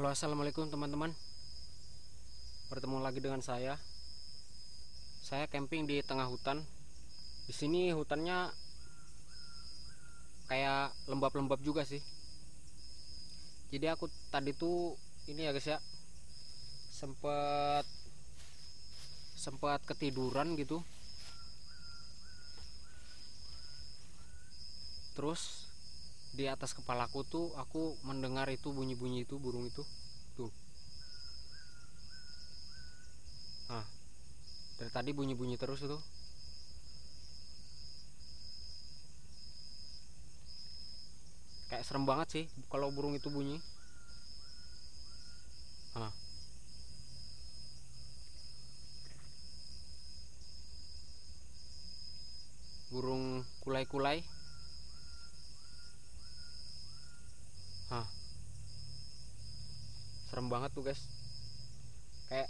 Halo, assalamualaikum teman-teman. Bertemu lagi dengan saya. Saya camping di tengah hutan. Di sini hutannya kayak lembab-lembab juga sih. Jadi aku tadi tuh ini ya guys ya, sempat sempat ketiduran gitu. Terus di atas kepalaku tuh aku mendengar itu bunyi-bunyi itu burung itu. Tuh. Nah, dari tadi bunyi-bunyi terus tuh. Kayak serem banget sih kalau burung itu bunyi. Nah, burung kulai-kulai. Nah, serem banget tuh guys. Kayak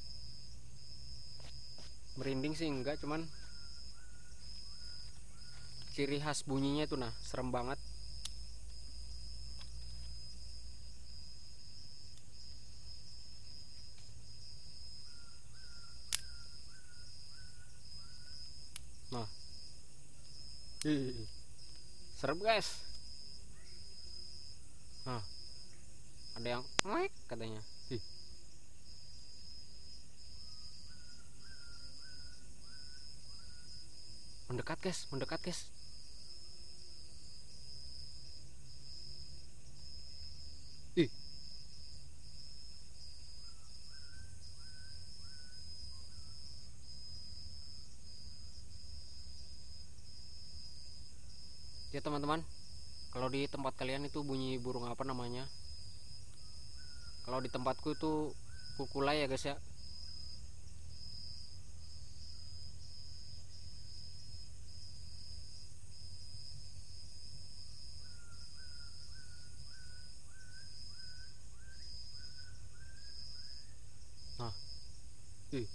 merinding sih enggak, cuman ciri khas bunyinya itu nah serem banget. Nah, ih, serem guys. Nah, ada yang ngek katanya. Ih, mendekat guys, mendekat guys. Ih, ya teman-teman, kalau di tempat kalian itu bunyi burung apa namanya? Kalau di tempatku itu kukulai ya guys ya. Nah, ih,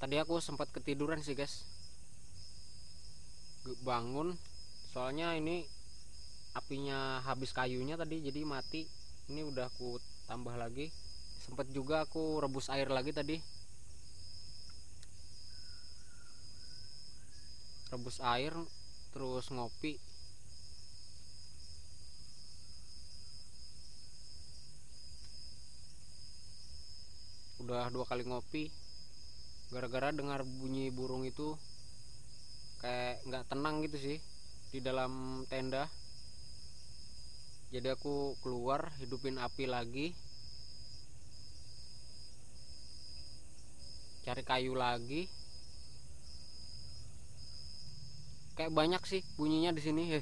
tadi aku sempat ketiduran sih guys. Bangun, soalnya ini apinya habis kayunya tadi jadi mati. Ini udah aku tambah lagi. Sempat juga aku rebus air lagi tadi. Rebus air terus ngopi. Udah 2 kali ngopi gara-gara dengar bunyi burung itu. Kayak nggak tenang gitu sih di dalam tenda. Jadi aku keluar hidupin api lagi, cari kayu lagi. Kayak banyak sih bunyinya di sini.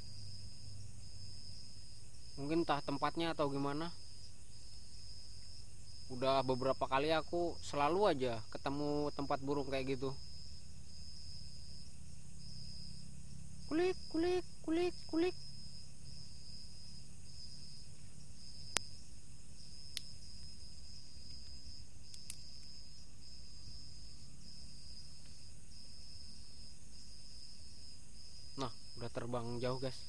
Mungkin entah tempatnya atau gimana. Udah beberapa kali aku selalu aja ketemu tempat burung kayak gitu. Kulik kulik kulik kulik. Nah, udah terbang jauh guys.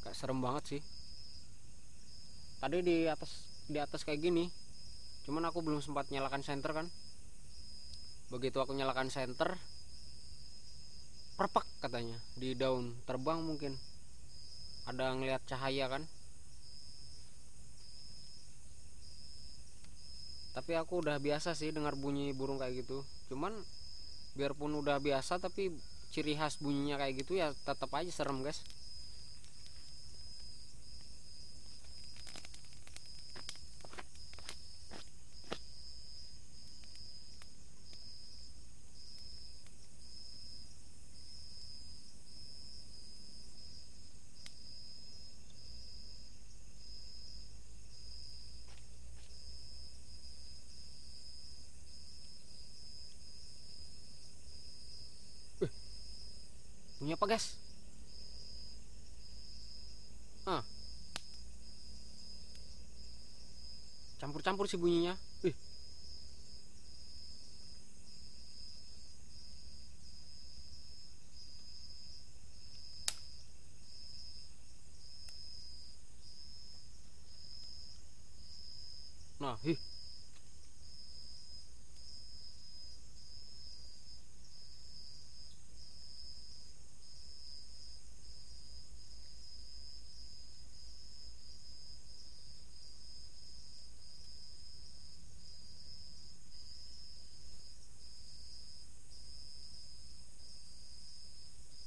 Kayak serem banget sih. Tadi di atas kayak gini, cuman aku belum sempat nyalakan senter kan. Begitu aku nyalakan senter, perpak katanya di daun terbang. Mungkin ada ngelihat cahaya kan. Tapi aku udah biasa sih dengar bunyi burung kayak gitu. Cuman biarpun udah biasa tapi ciri khas bunyinya kayak gitu ya tetap aja serem guys. Bunyi apa guys? Ah, campur-campur sih bunyinya. Nah, ih,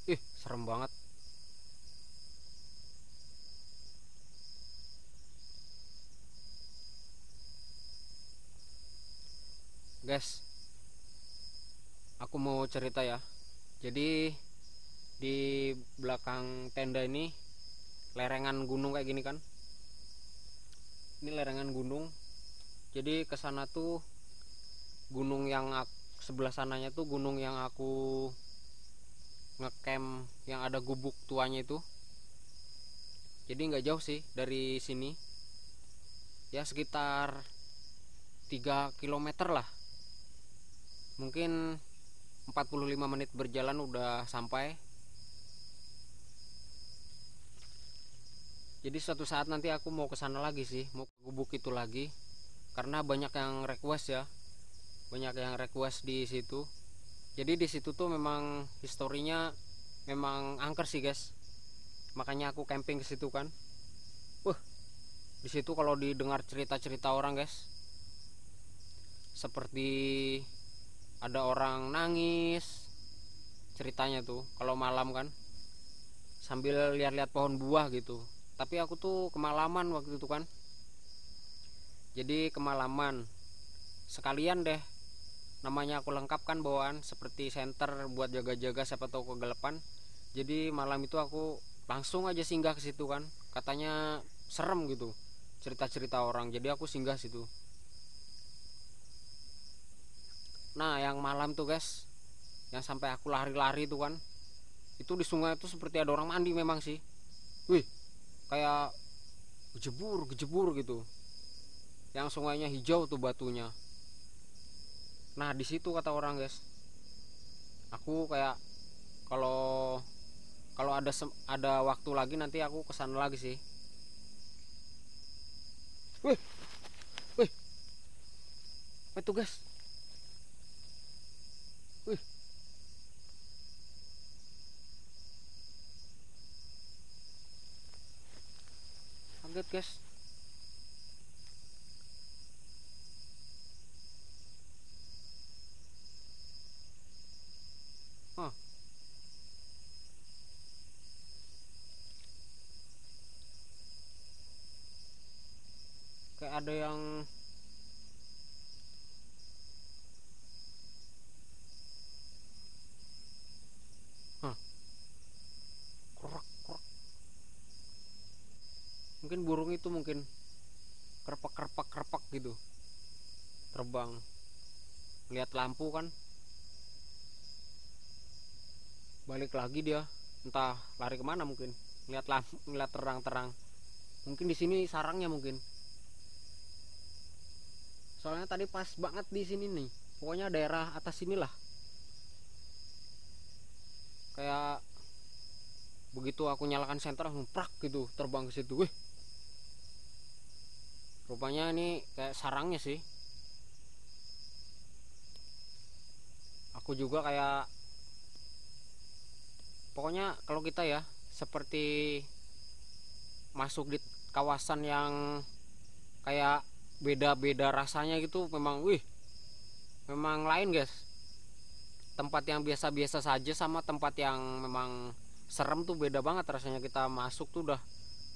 ih, serem banget. Guys, aku mau cerita ya. Jadi di belakang tenda ini lerengan gunung kayak gini kan. Ini lerengan gunung. Jadi kesana tuh gunung yang sebelah sananya tuh gunung yang aku ngecamp yang ada gubuk tuanya itu. Jadi nggak jauh sih dari sini, ya sekitar 3 kilometer lah, mungkin 45 menit berjalan udah sampai. Jadi suatu saat nanti aku mau ke sana lagi sih, mau ke gubuk itu lagi, karena banyak yang request ya, banyak yang request di situ. Jadi di situ tuh memang historinya memang angker sih guys, makanya aku camping ke situ kan. Wah, di situ kalau didengar cerita-cerita orang guys, seperti ada orang nangis ceritanya tuh kalau malam kan, sambil lihat-lihat pohon buah gitu. Tapi aku tuh kemalaman waktu itu kan, jadi kemalaman sekalian deh, namanya aku lengkapkan bawaan seperti senter buat jaga-jaga siapa tahu kegelapan. Jadi malam itu aku langsung aja singgah ke situ kan, katanya serem gitu cerita-cerita orang, jadi aku singgah situ. Nah yang malam tuh guys, yang sampai aku lari-lari tuh kan, itu di sungai itu seperti ada orang mandi memang sih. Wih, kayak gejebur gejebur gitu, yang sungainya hijau tuh batunya. Nah di situ kata orang guys, aku kayak kalau kalau ada waktu lagi nanti aku kesana lagi sih. Wih, wih, apa itu guys? Wih, kaget guys. Hah, kayak ada yang, hah, krok krok. Mungkin burung itu mungkin kerpak kerpak kerpak gitu, terbang. Lihat lampu kan, balik lagi dia. Entah lari kemana mungkin. Lihat lampu, ngeliat terang-terang. Mungkin di sini sarangnya mungkin. Soalnya tadi pas banget di sini nih. Pokoknya daerah atas sinilah. Kayak begitu aku nyalakan senter langsung prak gitu terbang ke situ. Wih, rupanya ini kayak sarangnya sih. Aku juga kayak, pokoknya kalau kita ya seperti masuk di kawasan yang kayak beda-beda rasanya gitu, memang wih, memang lain guys. Tempat yang biasa-biasa saja sama tempat yang memang serem tuh beda banget rasanya. Kita masuk tuh udah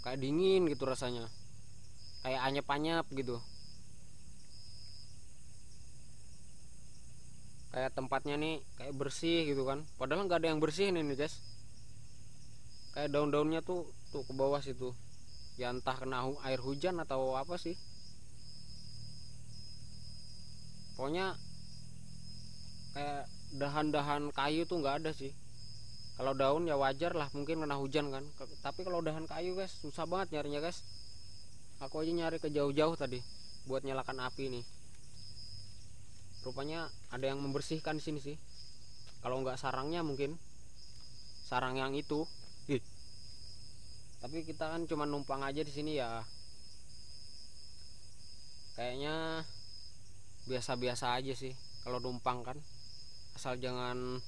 kayak dingin gitu rasanya, kayak anyep-anyep gitu. Kayak tempatnya nih kayak bersih gitu kan, padahal nggak ada yang bersih nih guys. Kayak daun-daunnya tuh ke bawah situ, ya entah kena air hujan atau apa sih. Pokoknya kayak dahan-dahan kayu tuh nggak ada sih. Kalau daun ya wajar lah, mungkin kena hujan kan. Tapi kalau dahan kayu guys susah banget nyarinya guys. Aku aja nyari ke jauh-jauh tadi buat nyalakan api nih. Rupanya ada yang membersihkan sini sih. Kalau nggak sarangnya mungkin sarang yang itu. Ih, tapi kita kan cuma numpang aja di sini ya. kayaknya biasa-biasa aja sih kalau numpang kan, asal jangan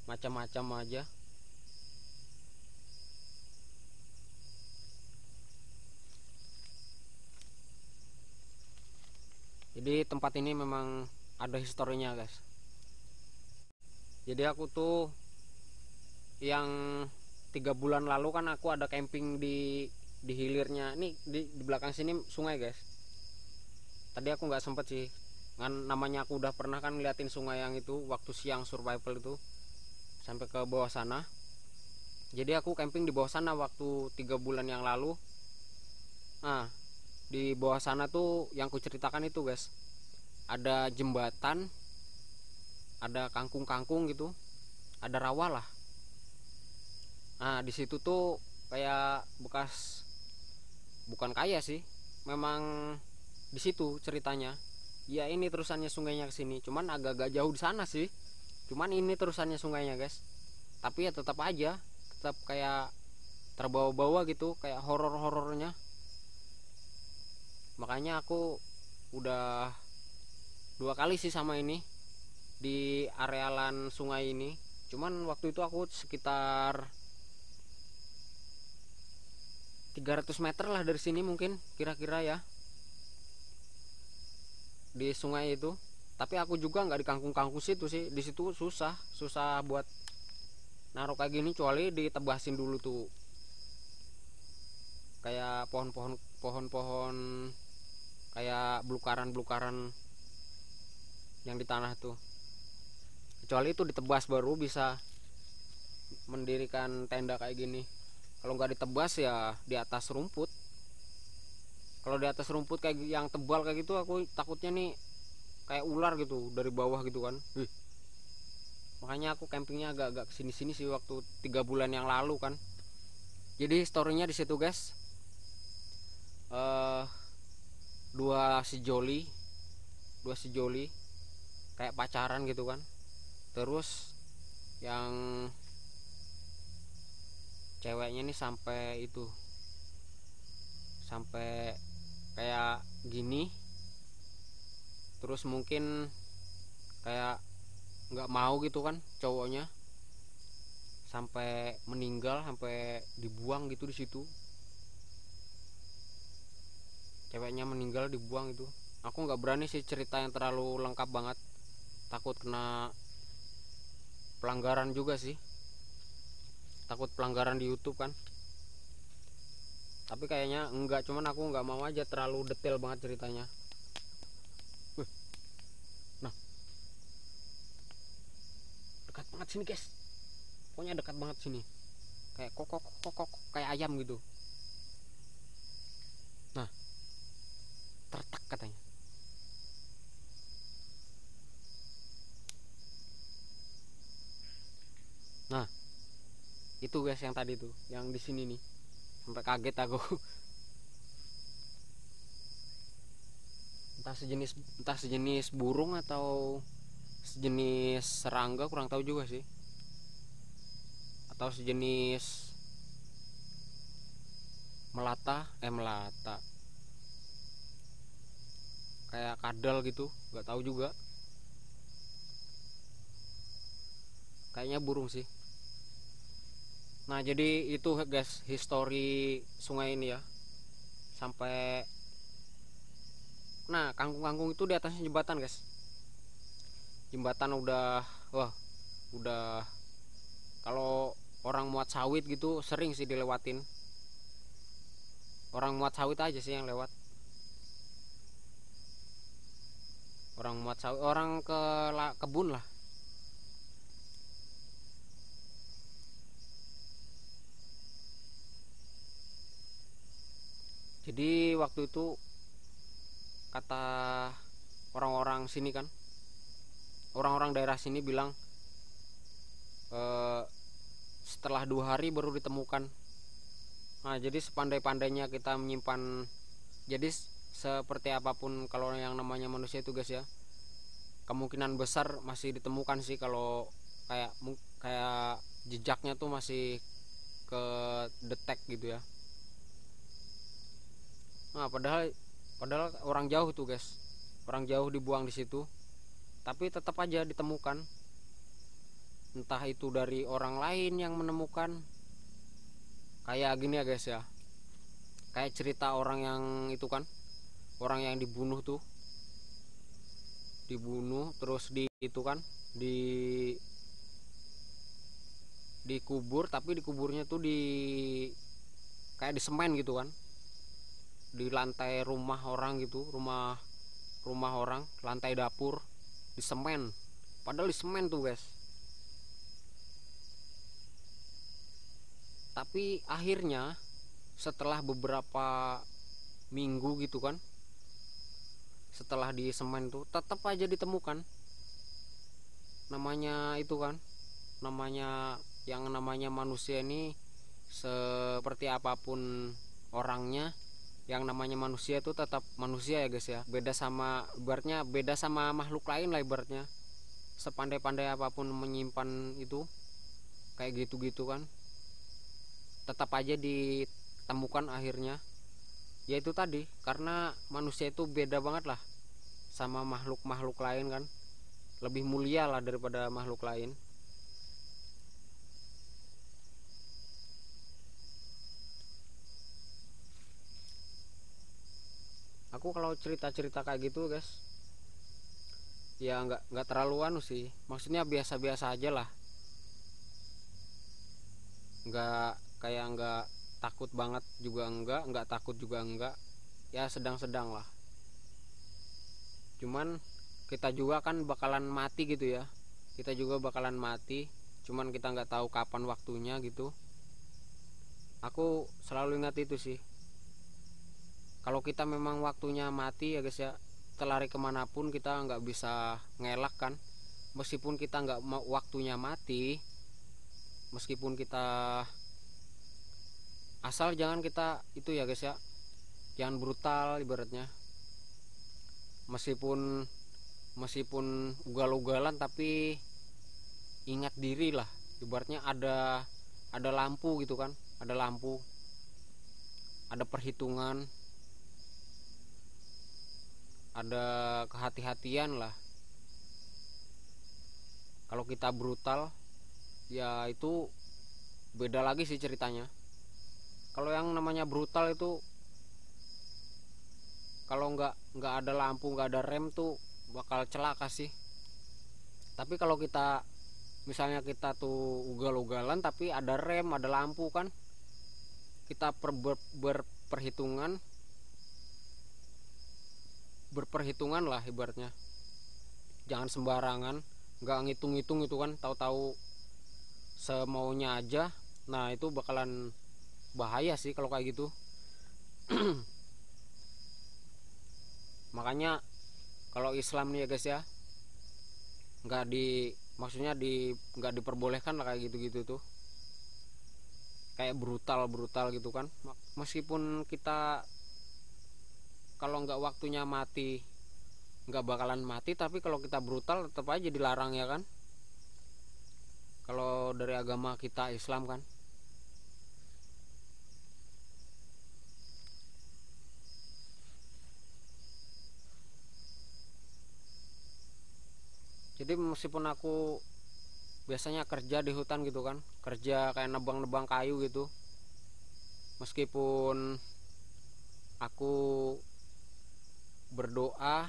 macam-macam aja. Jadi tempat ini memang ada historinya guys. Jadi aku tuh yang 3 bulan lalu kan aku ada camping di hilirnya. Ini di belakang sini sungai guys. Tadi aku nggak sempet sih, kan namanya aku udah pernah kan ngeliatin sungai yang itu waktu siang survival itu sampai ke bawah sana. Jadi aku camping di bawah sana waktu 3 bulan yang lalu. Nah, di bawah sana tuh yang ku ceritakan itu guys, ada jembatan, ada kangkung-kangkung gitu, ada rawa lah. Nah di situ tuh kayak bekas, bukan kaya sih, memang di situ ceritanya. Ya ini terusannya sungainya ke sini, cuman agak-agak jauh di sana sih. Cuman ini terusannya sungainya guys. Tapi ya tetap aja, tetap kayak terbawa-bawa gitu, kayak horor-horornya. Makanya aku udah 2 kali sih sama ini di arealan sungai ini. Cuman waktu itu aku sekitar 300 meter lah dari sini mungkin kira-kira ya, di sungai itu. Tapi aku juga nggak di kangkung-kangkung situ sih, di situ susah susah buat naruh kayak gini, kecuali ditebasin dulu tuh kayak pohon-pohon kayak belukaran-belukaran yang di tanah tuh, kecuali itu ditebas baru bisa mendirikan tenda kayak gini. Kalau nggak ditebas ya di atas rumput. Kalau di atas rumput kayak yang tebal kayak gitu, aku takutnya nih kayak ular gitu dari bawah gitu kan. Makanya aku campingnya agak-agak kesini-sini sih waktu 3 bulan yang lalu kan. Jadi historinya di situ guys, eh dua dua si Joli kayak pacaran gitu kan. Terus yang ceweknya nih sampai itu, sampai kayak gini. Terus mungkin kayak nggak mau gitu kan cowoknya, sampai meninggal, sampai dibuang gitu di situ. Ceweknya meninggal dibuang itu. Aku nggak berani sih cerita yang terlalu lengkap banget, takut kena pelanggaran juga sih, takut pelanggaran di YouTube kan. Tapi kayaknya enggak, cuman aku nggak mau aja terlalu detail banget ceritanya. Nah, dekat banget sini guys, pokoknya dekat banget sini, kayak kokok kokok kayak ayam gitu. Nah, tertak katanya. Nah, itu guys yang tadi tuh, yang di sini nih, sampai kaget aku. Entah sejenis burung atau sejenis serangga, kurang tahu juga sih, atau sejenis melata kayak kadal gitu, nggak tahu juga, kayaknya burung sih. Nah jadi itu guys histori sungai ini ya, sampai, nah kangkung-kangkung itu di atasnya jembatan guys. Jembatan udah, wah, udah, kalau orang muat sawit gitu sering sih dilewatin. Orang muat sawit aja sih yang lewat. Orang muat sawit, orang ke kebun lah. Jadi waktu itu kata orang-orang sini kan, orang-orang daerah sini bilang, eh, setelah 2 hari baru ditemukan. Nah jadi sepandai-pandainya kita menyimpan, jadi seperti apapun kalau yang namanya manusia itu guys ya, kemungkinan besar masih ditemukan sih, kalau kayak kayak jejaknya tuh masih ke detect gitu ya. Nah padahal Padahal orang jauh tuh guys, orang jauh dibuang di situ, tapi tetap aja ditemukan. Entah itu dari orang lain yang menemukan. Kayak gini ya guys ya, kayak cerita orang yang itu kan, orang yang dibunuh tuh, dibunuh terus di itu kan, di dikubur, tapi dikuburnya tuh di kayak di semen gitu kan, di lantai rumah orang gitu, rumah rumah orang, lantai dapur di semen, padahal di semen tuh guys. Tapi akhirnya setelah beberapa minggu gitu kan, setelah di semen tuh tetap aja ditemukan. Namanya itu kan, namanya yang namanya manusia ini, seperti apapun orangnya, yang namanya manusia itu tetap manusia ya guys ya. Beda sama, ibaratnya beda sama makhluk lain lah ibaratnya. Sepandai-pandai apapun menyimpan itu kayak gitu-gitu kan, tetap aja ditemukan akhirnya. Ya itu tadi, karena manusia itu beda banget lah sama makhluk-makhluk lain kan, lebih mulia lah daripada makhluk lain. Aku kalau cerita-cerita kayak gitu guys, ya nggak terlalu anu sih, maksudnya biasa-biasa aja lah, nggak kayak nggak takut banget juga nggak takut juga enggak, ya sedang-sedang lah. Cuman kita juga kan bakalan mati gitu ya, kita juga bakalan mati, cuman kita nggak tahu kapan waktunya gitu. Aku selalu ingat itu sih, kalau kita memang waktunya mati ya guys ya, kita lari kemanapun kita nggak bisa ngelak kan. Meskipun kita nggak mau waktunya mati, meskipun kita, asal jangan kita itu ya guys ya, jangan brutal ibaratnya. Meskipun meskipun ugal-ugalan tapi ingat diri lah, ibaratnya ada lampu gitu kan, ada lampu, ada perhitungan, ada kehati-hatian lah. Kalau kita brutal ya itu beda lagi sih ceritanya. Kalau yang namanya brutal itu, kalau nggak ada lampu, nggak ada rem tuh bakal celaka sih. Tapi kalau kita misalnya kita tuh ugal-ugalan tapi ada rem, ada lampu kan, kita berperhitungan lah ibaratnya. Jangan sembarangan, nggak ngitung-ngitung itu kan, tahu-tahu semaunya aja. Nah itu bakalan bahaya sih kalau kayak gitu. Makanya kalau Islam nih ya guys ya, nggak di, maksudnya nggak diperbolehkan lah kayak gitu-gitu tuh, kayak brutal brutal gitu kan. Meskipun kita kalau nggak waktunya mati nggak bakalan mati, tapi kalau kita brutal tetap aja dilarang ya kan, kalau dari agama kita Islam kan. Jadi meskipun aku biasanya kerja di hutan gitu kan, kerja kayak nebang-nebang kayu gitu, meskipun aku berdoa,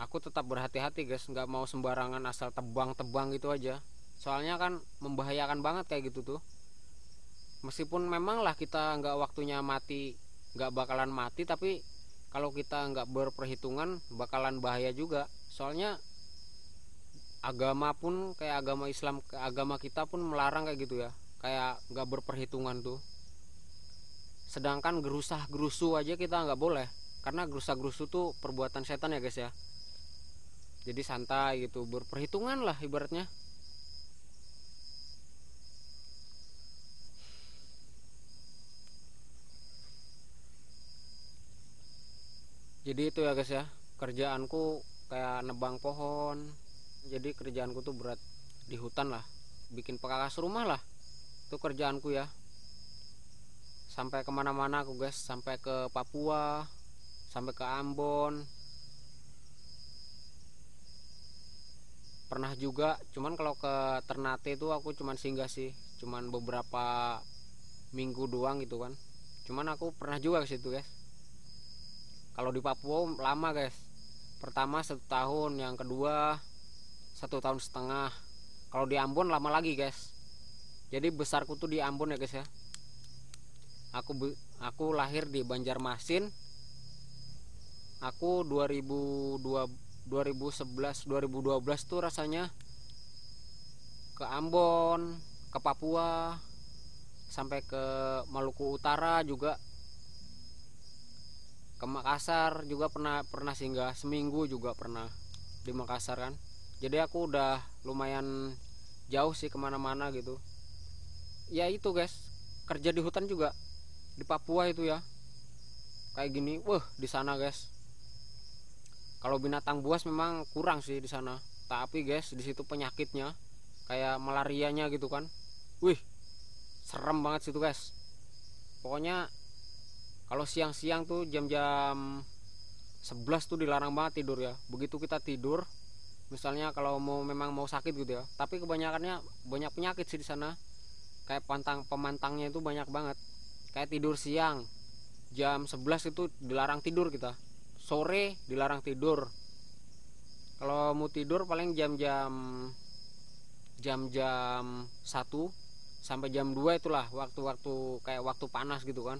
aku tetap berhati-hati guys, nggak mau sembarangan asal tebang-tebang gitu aja. Soalnya kan membahayakan banget kayak gitu tuh. Meskipun memang lah kita nggak waktunya mati, nggak bakalan mati, tapi kalau kita nggak berperhitungan bakalan bahaya juga. Soalnya agama pun kayak agama Islam, agama kita pun melarang kayak gitu ya, kayak nggak berperhitungan tuh. Sedangkan gerusah gerusu aja kita nggak boleh, karena gerusah gerusu tuh perbuatan setan ya guys ya. Jadi santai gitu, berperhitungan lah ibaratnya. Jadi itu ya guys ya, kerjaanku kayak nebang pohon. Jadi kerjaanku tuh berat di hutan lah, bikin pekakas rumah lah, itu kerjaanku ya. sampai kemana-mana aku guys, sampai ke Papua, sampai ke Ambon. Pernah juga, cuman kalau ke Ternate itu aku cuman singgah sih, cuman beberapa minggu doang gitu kan. Cuman aku pernah juga ke situ guys. Kalau di Papua lama guys, pertama 1 tahun, yang kedua 1 tahun setengah. Kalau di Ambon lama lagi guys. Jadi besarku tuh di Ambon ya guys ya. Aku lahir di Banjarmasin. Aku 2012 tuh rasanya ke Ambon, ke Papua, sampai ke Maluku Utara juga, ke Makassar juga pernah singgah seminggu juga pernah di Makassar kan. Jadi aku udah lumayan jauh sih kemana-mana gitu. Ya itu guys, kerja di hutan juga di Papua itu ya, kayak gini. Wah di sana guys, kalau binatang buas memang kurang sih di sana, tapi guys di situ penyakitnya kayak malarianya gitu kan. Wih serem banget situ guys. Pokoknya kalau siang-siang tuh jam-jam 11 tuh dilarang banget tidur ya. Begitu kita tidur, misalnya kalau memang mau sakit gitu ya, tapi kebanyakannya banyak penyakit sih di sana. Kayak pemantangnya itu banyak banget. Kayak tidur siang jam 11 itu dilarang tidur kita. Sore dilarang tidur. Kalau mau tidur paling jam-jam 1 sampai jam 2 itulah waktu-waktu kayak waktu panas gitu kan.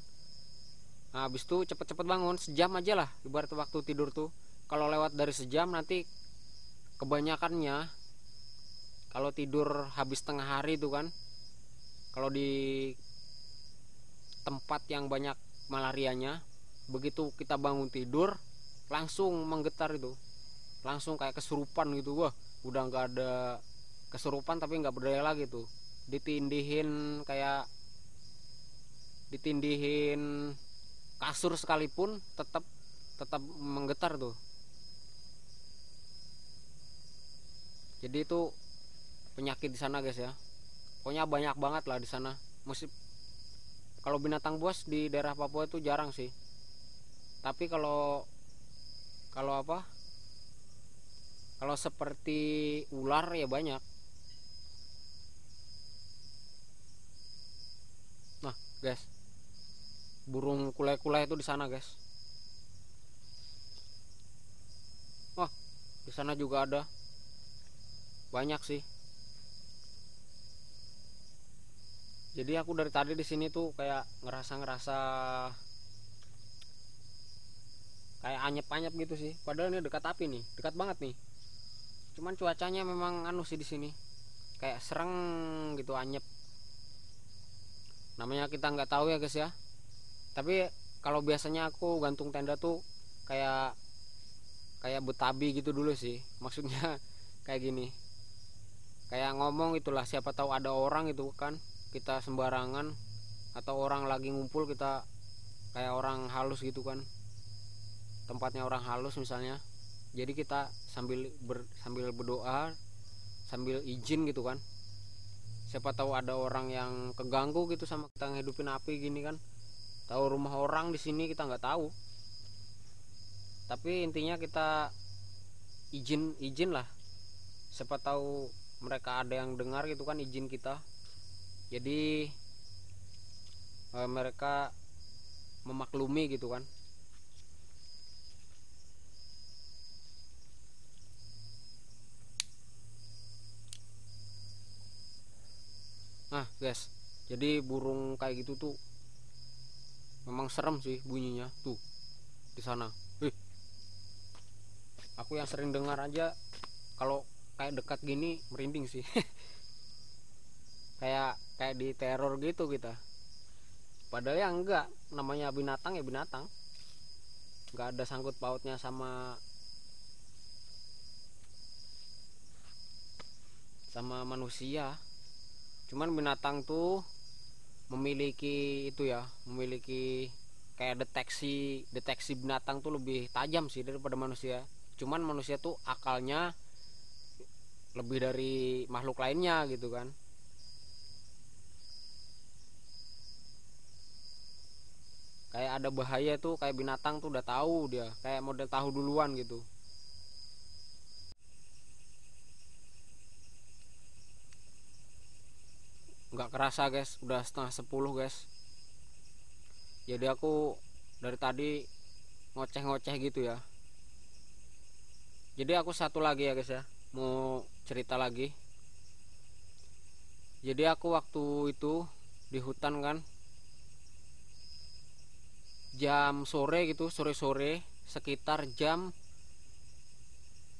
Nah, habis itu cepet-cepet bangun, sejam aja lah ibarat waktu tidur tuh. Kalau lewat dari sejam nanti kebanyakannya kalau tidur habis tengah hari itu kan, kalau di tempat yang banyak malarianya, begitu kita bangun tidur langsung menggetar itu, langsung kayak kesurupan gitu. Wah udah nggak ada kesurupan tapi nggak berdaya lagi tuh, ditindihin kasur sekalipun tetap tetap menggetar tuh. Jadi itu penyakit di sana guys ya. Pokoknya banyak banget lah di sana. Mesti kalau binatang buas di daerah Papua itu jarang sih. Tapi kalau kalau apa? Kalau seperti ular ya banyak. Nah, guys, burung kulai-kulai itu di sana, guys. Wah, di sana juga ada. Banyak sih. Jadi aku dari tadi di sini tuh kayak ngerasa kayak anyep-anyep gitu sih. Padahal ini dekat api nih, dekat banget nih. Cuman cuacanya memang anu sih di sini. Kayak sereng gitu, anyep. Namanya kita nggak tahu ya guys ya. Tapi kalau biasanya aku gantung tenda tuh kayak kayak Betabi gitu dulu sih. Maksudnya kayak gini. Kayak ngomong itulah, siapa tahu ada orang itu kan, kita sembarangan atau orang lagi ngumpul kita kayak orang halus gitu kan, tempatnya orang halus misalnya. Jadi kita sambil berdoa, sambil izin gitu kan, siapa tahu ada orang yang keganggu gitu sama kita ngehidupin api gini kan. Tahu rumah orang di sini kita nggak tahu, tapi intinya kita izin lah, siapa tahu mereka ada yang dengar gitu kan, izin kita. Jadi mereka memaklumi gitu kan. Nah guys, jadi burung kayak gitu tuh memang serem sih bunyinya tuh di sana. Aku yang sering dengar aja kalau kayak dekat gini merinding sih. kayak di teror gitu kita. Padahal ya enggak, namanya binatang ya binatang, nggak ada sangkut pautnya sama manusia. Cuman binatang tuh memiliki itu ya, memiliki kayak deteksi binatang tuh lebih tajam sih daripada manusia. Cuman manusia tuh akalnya lebih dari makhluk lainnya gitu kan. kayak ada bahaya tuh, kayak binatang tuh udah tahu, dia kayak model tahu duluan gitu. Nggak kerasa guys, udah setengah 10 guys. Jadi aku dari tadi ngoceh-ngoceh gitu ya. Jadi aku satu lagi ya guys ya, mau cerita lagi. Jadi aku waktu itu di hutan kan, jam sore gitu, sore-sore sekitar jam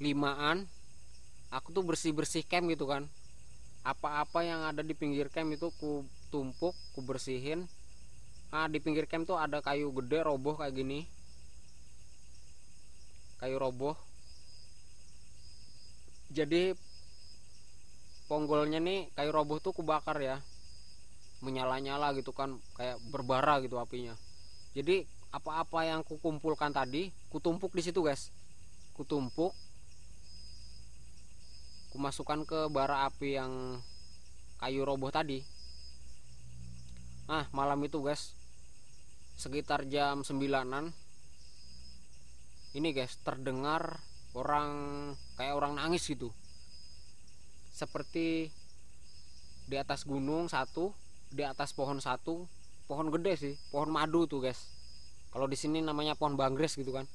5-an, aku tuh bersih-bersih camp gitu kan. Apa-apa yang ada di pinggir camp itu ku tumpuk, ku bersihin. Nah, di pinggir camp tuh ada kayu gede roboh kayak gini. Kayu roboh. Jadi ponggolnya nih kayu roboh tuh kubakar ya. Menyala-nyala gitu kan, kayak berbara gitu apinya. Jadi apa-apa yang kukumpulkan tadi, kutumpuk di situ, guys. Kutumpuk, kumasukkan ke bara api yang kayu roboh tadi. Nah, malam itu, guys, sekitar jam 9-an, ini guys, terdengar orang kayak orang nangis gitu. Seperti di atas gunung satu, di atas pohon satu, pohon gede sih, pohon madu tuh guys. Kalau di sini namanya pohon bangres gitu kan.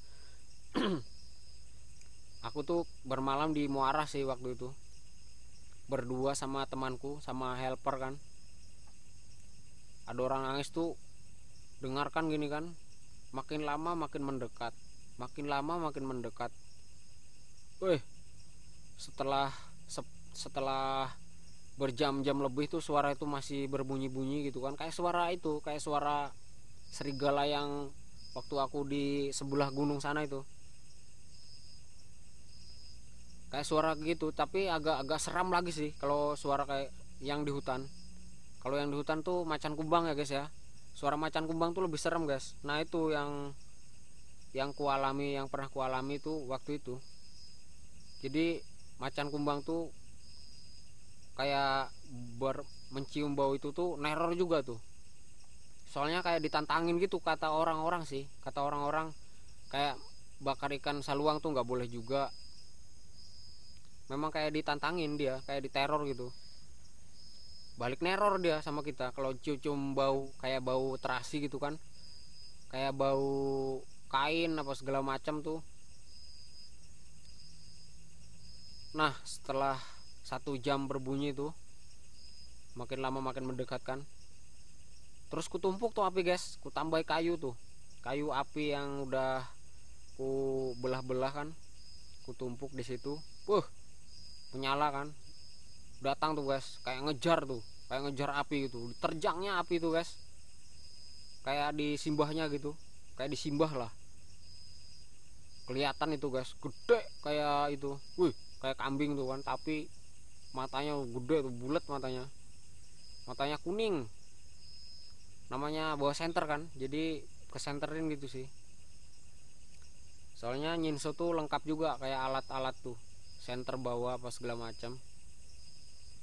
Aku tuh bermalam di Muara sih waktu itu, berdua sama temanku sama helper kan. Ada orang nangis tuh, dengarkan gini kan, makin lama makin mendekat, makin lama makin mendekat. Wih, setelah setelah berjam-jam lebih tuh suara itu masih berbunyi-bunyi gitu kan, kayak suara itu, kayak suara serigala yang waktu aku di sebelah gunung sana itu, kayak suara gitu, tapi agak-agak seram lagi sih kalau suara kayak yang di hutan. Kalau yang di hutan tuh macan kumbang ya guys ya, suara macan kumbang tuh lebih serem guys. Nah itu yang kualami, yang pernah kualami itu waktu itu. Jadi macan kumbang tuh kayak mencium bau itu tuh neror juga tuh. Soalnya kayak ditantangin gitu kata orang-orang sih, kata orang-orang kayak bakar ikan saluang tuh nggak boleh juga. Memang kayak ditantangin, dia kayak diteror gitu, balik neror dia sama kita kalau cium bau kayak bau terasi gitu kan, kayak bau kain apa segala macam tuh. Nah setelah 1 jam berbunyi tuh, makin lama makin mendekat kan, terus kutumpuk tuh api guys, ku tambah kayu tuh, kayu api yang udah ku belah-belah kan, kutumpuk di situ. Menyala kan, datang tuh guys, kayak ngejar tuh, kayak ngejar api gitu, terjangnya api tuh guys, kayak disimbahnya gitu, kayak disimbah lah. Kelihatan itu guys, gede kayak itu, wih, kayak kambing tuh kan, tapi matanya gede tuh, bulat matanya, matanya kuning. Namanya bawa senter kan, jadi kesenterin gitu sih. Soalnya nyinso tuh lengkap juga kayak alat-alat tuh, senter bawa apa segala macam.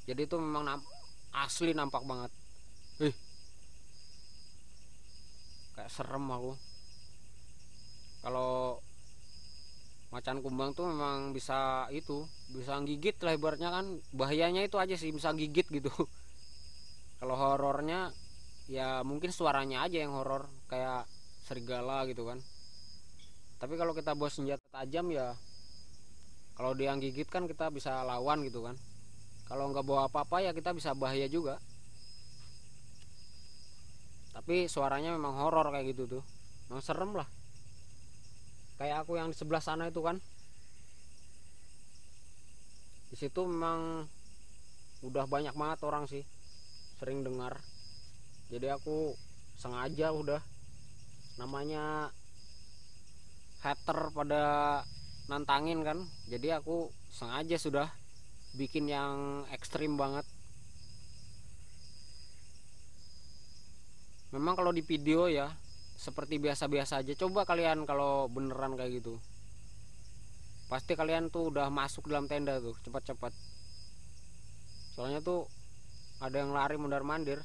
Jadi itu memang asli nampak banget. Kayak serem aku. Kalau macan kumbang tuh memang bisa itu, bisa gigit lah ibaratnya kan. Bahayanya itu aja sih, bisa gigit gitu. Kalau horornya ya mungkin suaranya aja yang horor, kayak serigala gitu kan. Tapi kalau kita bawa senjata tajam ya, kalau dia yang gigit kan kita bisa lawan gitu kan. Kalau nggak bawa apa-apa ya kita bisa bahaya juga. Tapi suaranya memang horor kayak gitu tuh, memang serem lah. Kayak aku yang di sebelah sana itu kan, di situ memang udah banyak banget orang sih, sering dengar. Jadi aku sengaja udah, namanya hater pada nantangin kan, jadi aku sengaja sudah bikin yang ekstrim banget. Memang kalau di video ya seperti biasa-biasa aja, coba kalian kalau beneran kayak gitu, pasti kalian tuh udah masuk dalam tenda tuh cepat-cepat. Soalnya tuh ada yang lari mondar mandir.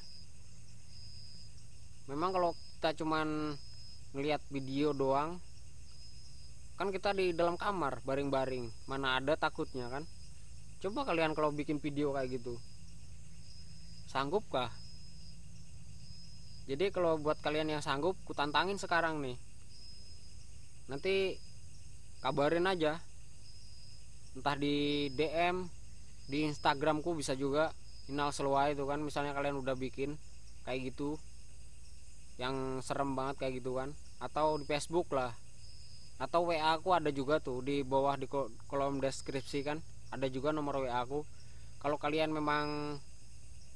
Memang kalau kita cuman ngelihat video doang, kan kita di dalam kamar baring-baring, mana ada takutnya kan. Coba kalian kalau bikin video kayak gitu, sanggupkah? Jadi kalau buat kalian yang sanggup, ku tantangin sekarang nih, nanti kabarin aja, entah di DM di Instagramku bisa juga, Inal Selwa itu kan. Misalnya kalian udah bikin kayak gitu yang serem banget kayak gitu kan, atau di Facebook lah, atau WA aku ada juga tuh di bawah di kolom deskripsi kan, ada juga nomor WA aku. Kalau kalian memang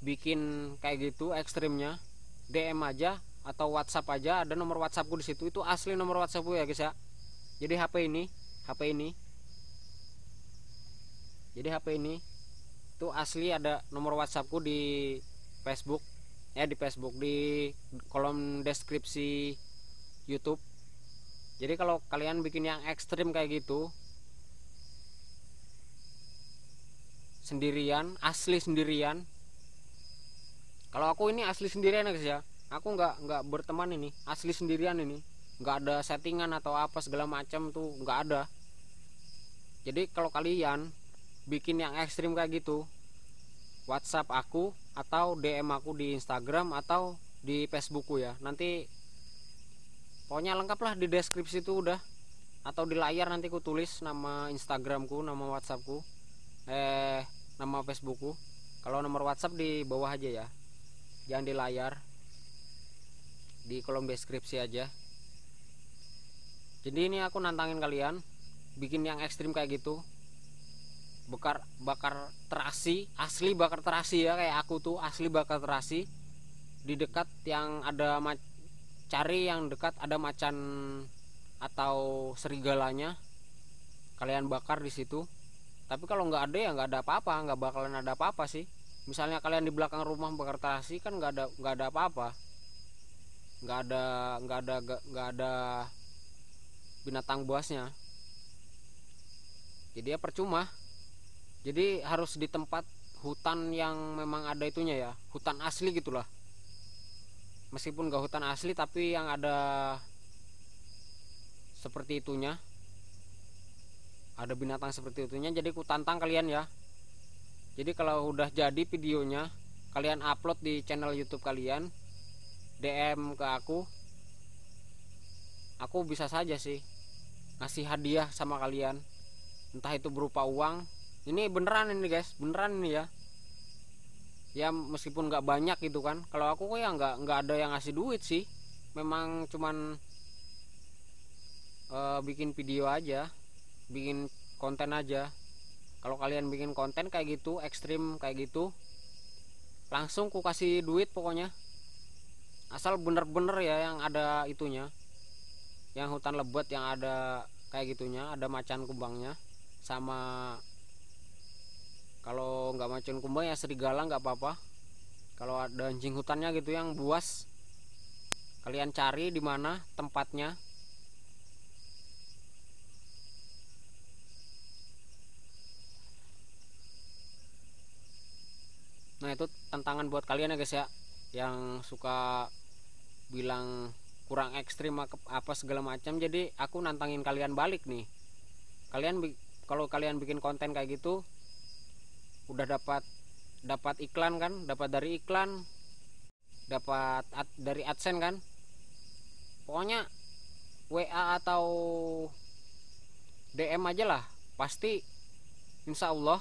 bikin kayak gitu ekstrimnya, DM aja atau WhatsApp aja, ada nomor WhatsAppku di situ. Itu asli nomor WhatsAppku ya guys ya. Jadi HP ini itu asli, ada nomor WhatsAppku di Facebook, di kolom deskripsi YouTube. Jadi kalau kalian bikin yang ekstrim kayak gitu sendirian, asli sendirian. Kalau aku ini asli sendirian ya guys ya. Aku nggak berteman, ini asli sendirian, ini nggak ada settingan atau apa segala macam tuh, nggak ada. Jadi kalau kalian bikin yang ekstrim kayak gitu, WhatsApp aku atau DM aku di Instagram atau di Facebookku ya. Nanti pokoknya lengkap lah di deskripsi itu udah, atau di layar nanti ku tulis nama Instagramku, nama WhatsAppku, nama Facebookku. Kalau nomor WhatsApp di bawah aja ya, jangan di layar, di kolom deskripsi aja. Jadi ini aku nantangin kalian bikin yang ekstrim kayak gitu, bakar terasi, asli bakar terasi ya, kayak aku tuh asli bakar terasi di dekat yang ada cari yang dekat ada macan atau serigalanya, kalian bakar di situ. Tapi kalau nggak ada ya nggak ada apa-apa, nggak bakalan ada apa-apa sih. Misalnya kalian di belakang rumah bakar terasi kan nggak ada apa-apa, nggak ada binatang buasnya, jadi ya percuma. Jadi harus di tempat hutan yang memang ada itunya ya, hutan asli gitulah. Meskipun gak hutan asli tapi yang ada seperti itunya, ada binatang seperti itunya. Jadi ku tantang kalian ya. Jadi kalau udah jadi videonya, kalian upload di channel YouTube kalian, DM ke aku bisa saja sih ngasih hadiah sama kalian, entah itu berupa uang. Ini beneran ini guys, beneran ini ya. Ya meskipun nggak banyak gitu kan. Kalau aku kok ya nggak ada yang ngasih duit sih. Memang cuman bikin video aja, bikin konten aja. Kalau kalian bikin konten kayak gitu, ekstrim kayak gitu, langsung ku kasih duit pokoknya. Asal bener-bener ya yang ada itunya, yang hutan lebat yang ada kayak gitunya, ada macan kumbangnya. Sama kalau nggak macan kumbang ya serigala nggak apa-apa. Kalau ada anjing hutannya gitu yang buas, kalian cari di mana tempatnya. Nah itu tantangan buat kalian ya guys ya, yang suka bilang kurang ekstrim apa segala macam. Jadi aku nantangin kalian balik nih. Kalau kalian bikin konten kayak gitu, udah dapat iklan kan, dapat dari iklan, dapat dari AdSense kan. Pokoknya WA atau DM aja lah, pasti insya Allah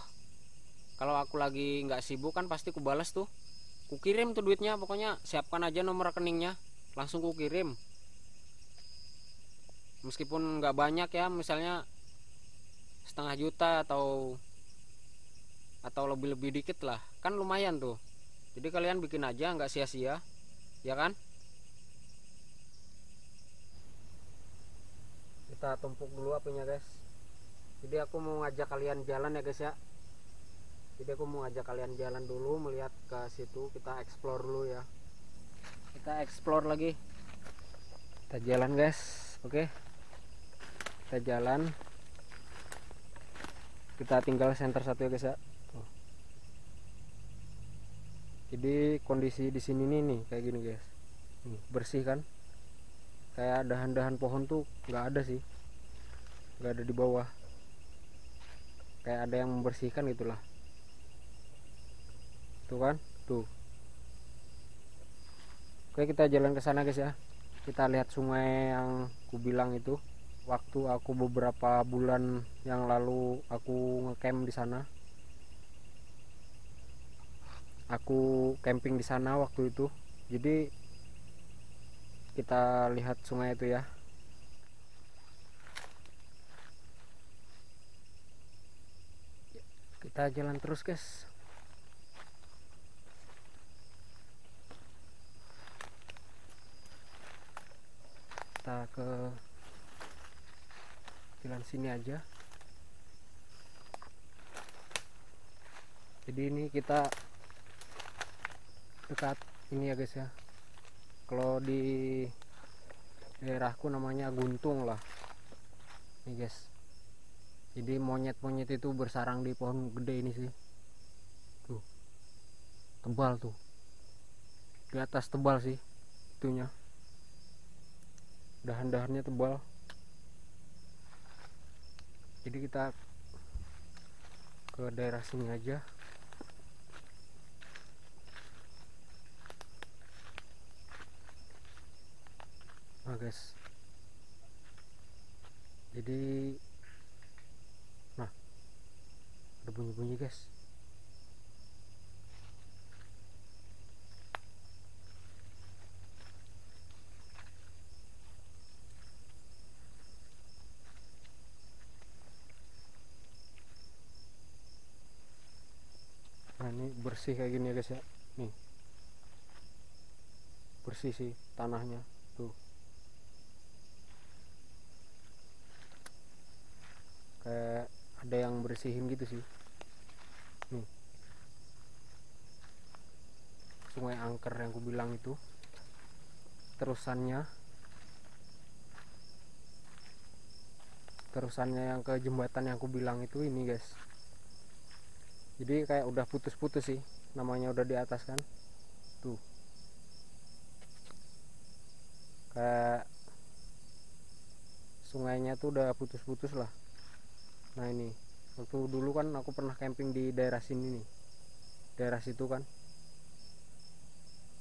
kalau aku lagi nggak sibuk kan pasti ku balas tuh, ku kirim tuh duitnya. Pokoknya siapkan aja nomor rekeningnya, langsung ku kirim. Meskipun nggak banyak ya, misalnya 500.000 atau lebih dikit lah, kan lumayan tuh. Jadi kalian bikin aja, nggak sia-sia ya kan. Kita tumpuk dulu apinya guys. Jadi aku mau ngajak kalian jalan ya guys ya. Jadi aku mau ngajak kalian jalan dulu, melihat ke situ, kita explore dulu ya. Kita explore lagi. Kita jalan guys. Oke. Kita jalan. Kita tinggal center satu ya guys ya. Tuh. Jadi kondisi di sini nih kayak gini guys. Nih, bersih kan? kayak dahan-dahan pohon tuh nggak ada sih, nggak ada di bawah, kayak ada yang membersihkan gitulah. Tuh kan, tuh. Oke, kita jalan ke sana guys ya. Kita lihat sungai yang ku bilang itu. Waktu aku beberapa bulan yang lalu aku ngecamp di sana. Aku camping di sana waktu itu. Jadi kita lihat sungai itu ya. Kita jalan terus guys. Kita ke jalan sini aja. Jadi ini kita dekat ini ya guys ya. Kalau di daerahku namanya Guntung lah. Nih guys. Jadi monyet-monyet itu bersarang di pohon gede ini sih. Tuh. Tebal tuh. Di atas tebal sih itunya. Dahan-dahannya tebal. Jadi kita ke daerah sini aja. Nah guys, jadi nah ada bunyi-bunyi guys. Nah ini bersih kayak gini ya guys ya. Nih bersih sih tanahnya tuh, kayak ada yang bersihin gitu sih. Nih sungai angker yang ku bilang itu terusannya yang ke jembatan yang ku bilang itu ini guys. Jadi kayak udah putus-putus sih, namanya udah di atas kan tuh, kayak sungainya tuh udah putus-putus lah. Nah ini waktu dulu kan aku pernah camping di daerah sini nih, daerah situ kan.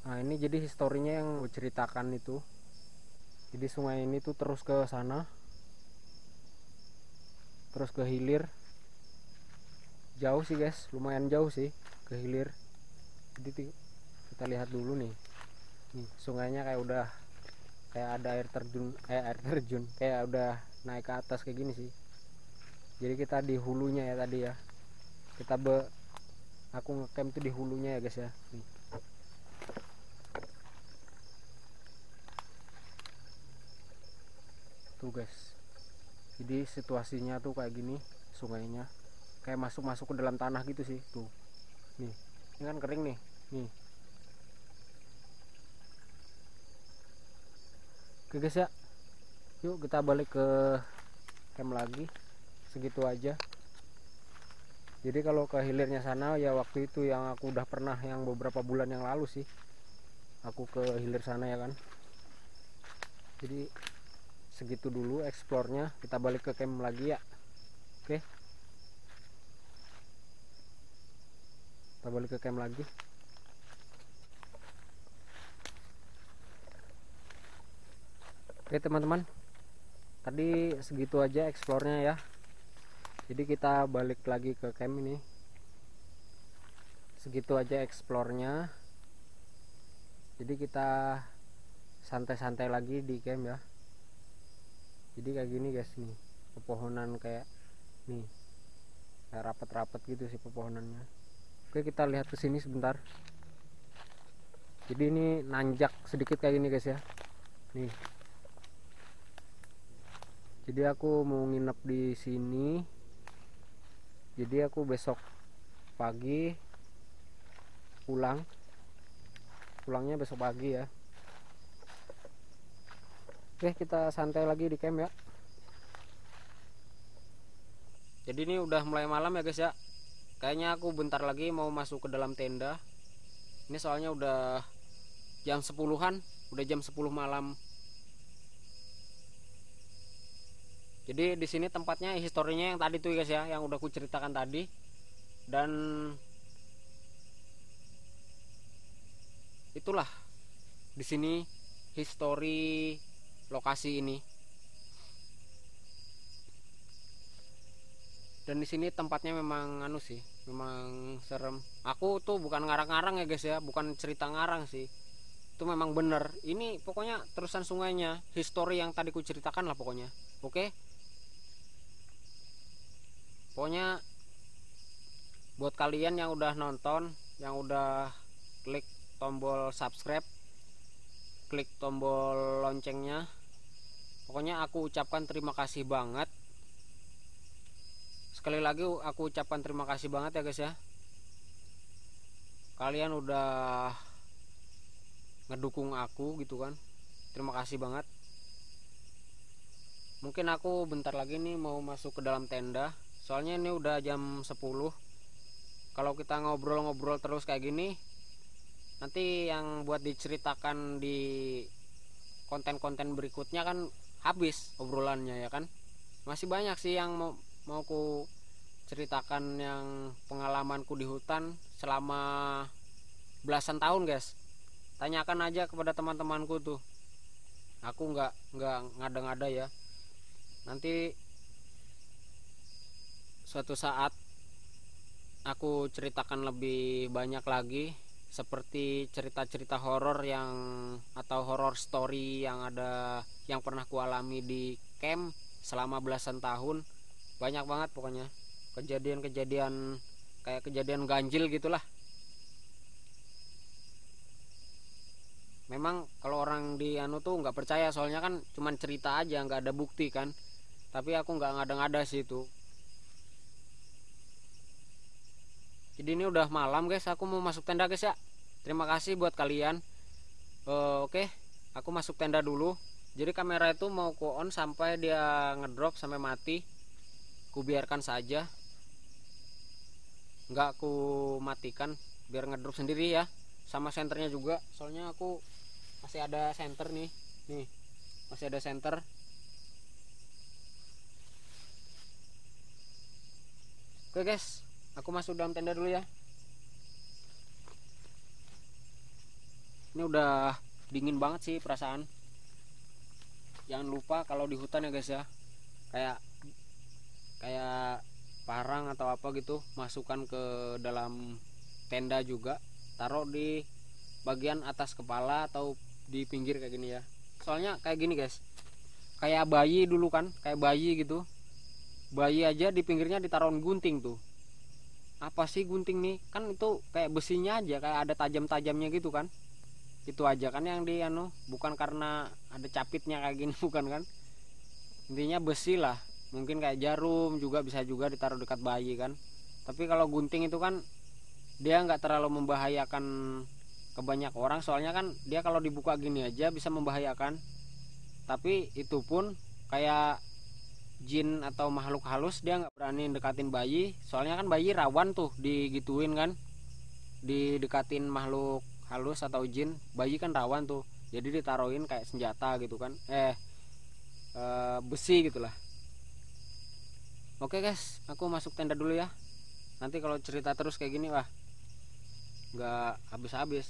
Nah ini jadi historinya yang aku ceritakan itu. Jadi sungai ini tuh terus ke sana, terus ke hilir. Jauh sih guys, lumayan jauh sih ke hilir. Jadi kita lihat dulu nih. Nih sungainya kayak udah kayak ada air terjun, kayak udah naik ke atas kayak gini sih. Jadi kita di hulunya ya tadi ya. Aku ngecamp tuh di hulunya ya guys ya. Nih. Tuh guys. Jadi situasinya tuh kayak gini, sungainya kayak masuk ke dalam tanah gitu sih tuh. Nih ini kan kering nih. Nih oke guys ya, yuk kita balik ke camp lagi. Segitu aja. Jadi kalau ke hilirnya sana ya waktu itu yang aku udah pernah, yang beberapa bulan yang lalu sih aku ke hilir sana ya kan. Jadi segitu dulu eksplornya, kita balik ke camp lagi ya. Oke, kita balik ke camp lagi. Oke teman-teman, tadi segitu aja eksplornya ya. Jadi kita balik lagi ke camp ini. Segitu aja eksplornya. Jadi kita santai-santai lagi di camp ya. Jadi kayak gini guys nih, pepohonan kayak nih, kayak rapat-rapat gitu sih pepohonannya. Oke kita lihat ke sini sebentar. Jadi ini nanjak sedikit kayak gini guys ya. Nih. Jadi aku mau nginep di sini. Jadi aku besok pagi pulangnya besok pagi ya. Oke kita santai lagi di camp ya. Jadi ini udah mulai malam ya guys ya. Kayaknya aku bentar lagi mau masuk ke dalam tenda. Ini soalnya udah jam 10-an, udah jam 10 malam. Jadi di sini tempatnya historinya yang tadi tuh guys ya, yang udah aku ceritakan tadi. Dan itulah di sini histori lokasi ini. Dan di sini tempatnya memang anu sih, memang serem. Aku tuh bukan ngarang-ngarang ya guys ya, bukan cerita ngarang sih. Itu memang bener. Ini pokoknya terusan sungainya, histori yang tadi ku ceritakan lah pokoknya. Oke. Pokoknya buat kalian yang udah nonton, yang udah klik tombol subscribe, klik tombol loncengnya, pokoknya aku ucapkan terima kasih banget. Sekali lagi aku ucapkan terima kasih banget ya guys ya. Kalian udah ngedukung aku gitu kan. Terima kasih banget. Mungkin aku bentar lagi nih mau masuk ke dalam tenda. Soalnya ini udah jam 10. Kalau kita ngobrol-ngobrol terus kayak gini, nanti yang buat diceritakan di konten-konten berikutnya kan habis obrolannya ya kan. Masih banyak sih yang mau ku ceritakan, yang pengalamanku di hutan selama belasan tahun guys. Tanyakan aja kepada teman-temanku tuh. Aku nggak ngada-ngada ya. Nanti suatu saat aku ceritakan lebih banyak lagi, seperti cerita-cerita horor yang atau horror story yang ada, yang pernah ku alami di camp selama belasan tahun. Banyak banget pokoknya kejadian-kejadian, kayak kejadian ganjil gitulah. Memang kalau orang di anu tuh nggak percaya, soalnya kan cuman cerita aja, nggak ada bukti kan. Tapi aku nggak ngada-ngada sih itu. Jadi ini udah malam guys, aku mau masuk tenda guys ya. Terima kasih buat kalian. Oke, aku masuk tenda dulu. Jadi kamera itu mau ku on sampai dia ngedrop sampai mati. Ku biarkan saja, nggak aku matikan, biar ngedrop sendiri ya. Sama senternya juga, soalnya aku masih ada senter nih. Nih, masih ada senter. Oke guys, aku masuk dalam tenda dulu ya. Ini udah dingin banget sih perasaan. Jangan lupa kalau di hutan ya guys ya, kayak kayak parang atau apa gitu, masukkan ke dalam tenda juga, taruh di bagian atas kepala atau di pinggir kayak gini ya. Soalnya kayak gini guys, kayak bayi dulu kan, kayak bayi gitu. Bayi aja di pinggirnya ditaruhin gunting tuh. Apa sih gunting nih? Kan itu kayak besinya aja, kayak ada tajam-tajamnya gitu kan. Itu aja kan yang di anu, bukan karena ada capitnya kayak gini bukan kan. Intinya besi lah. Mungkin kayak jarum juga bisa juga ditaruh dekat bayi kan. Tapi kalau gunting itu kan dia nggak terlalu membahayakan ke banyak orang, soalnya kan dia kalau dibuka gini aja bisa membahayakan. Tapi itu pun kayak jin atau makhluk halus dia nggak berani dekatin bayi, soalnya kan bayi rawan tuh digituin kan, didekatin makhluk halus atau jin, bayi kan rawan tuh. Jadi ditaruhin kayak senjata gitu kan, besi gitulah. Oke guys, aku masuk tenda dulu ya. Nanti kalau cerita terus kayak gini wah nggak habis-habis.